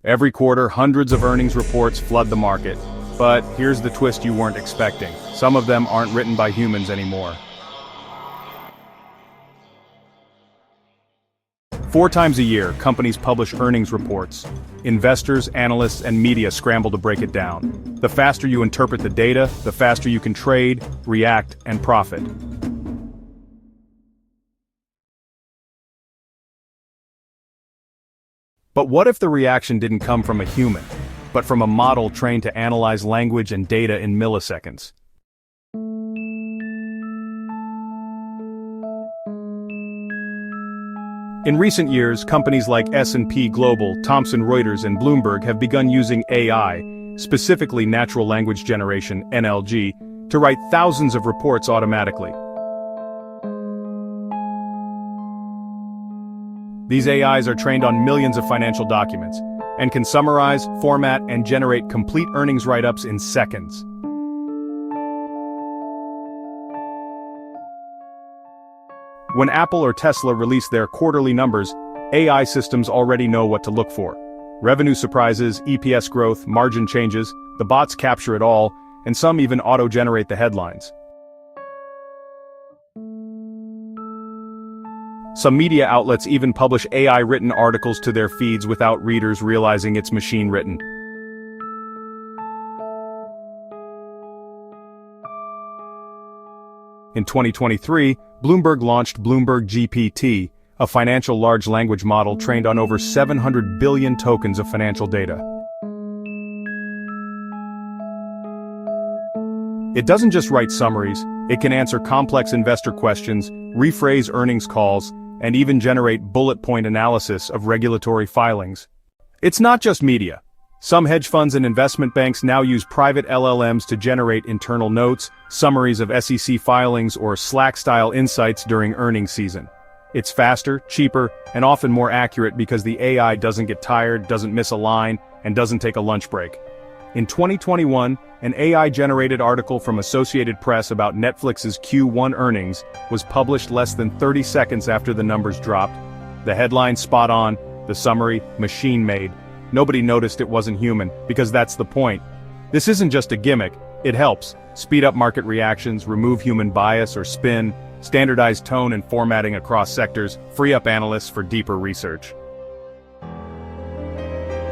Every quarter, hundreds of earnings reports flood the market. But here's the twist you weren't expecting. Some of them aren't written by humans anymore. 4 times a year, companies publish earnings reports. Investors, analysts, and media scramble to break it down. The faster you interpret the data, the faster you can trade, react, and profit. But what if the reaction didn't come from a human, but from a model trained to analyze language and data in milliseconds? In recent years, companies like S&P Global, Reuters, and Bloomberg have begun using AI, specifically natural language generation, NLG, to write thousands of reports automatically. These AIs are trained on millions of financial documents, and can summarize, format, and generate complete earnings write-ups in seconds. When Apple or Tesla release their quarterly numbers, AI systems already know what to look for. Revenue surprises, EPS growth, margin changes, the bots capture it all, and some even auto-generate the headlines. Some media outlets even publish AI-written articles to their feeds without readers realizing it's machine-written. In 2023, Bloomberg launched BloombergGPT, a financial large language model trained on over 700 billion tokens of financial data. It doesn't just write summaries, it can answer complex investor questions, rephrase earnings calls, and even generate bullet point analysis of regulatory filings. It's not just media. Some hedge funds and investment banks now use private LLMs to generate internal notes, summaries of SEC filings, or Slack-style insights during earnings season. It's faster, cheaper, and often more accurate because the AI doesn't get tired, doesn't miss a line, and doesn't take a lunch break. In 2021, an AI-generated article from Associated Press about Netflix's Q1 earnings was published less than 30 seconds after the numbers dropped. The headline spot on, the summary machine-made. Nobody noticed it wasn't human, because that's the point. This isn't just a gimmick, it helps speed up market reactions, remove human bias or spin, standardize tone and formatting across sectors, free up analysts for deeper research.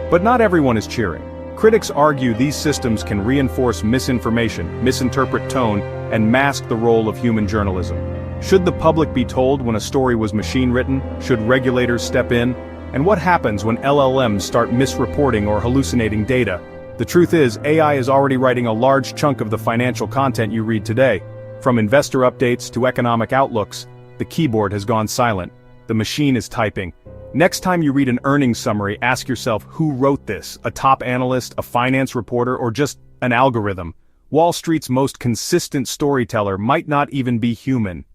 But not everyone is cheering. Critics argue these systems can reinforce misinformation, misinterpret tone, and mask the role of human journalism. Should the public be told when a story was machine-written? Should regulators step in? And what happens when LLMs start misreporting or hallucinating data? The truth is, AI is already writing a large chunk of the financial content you read today. From investor updates to economic outlooks, the keyboard has gone silent. The machine is typing. Next time you read an earnings summary, ask yourself who wrote this: a top analyst, a finance reporter, or just an algorithm? Wall Street's most consistent storyteller might not even be human.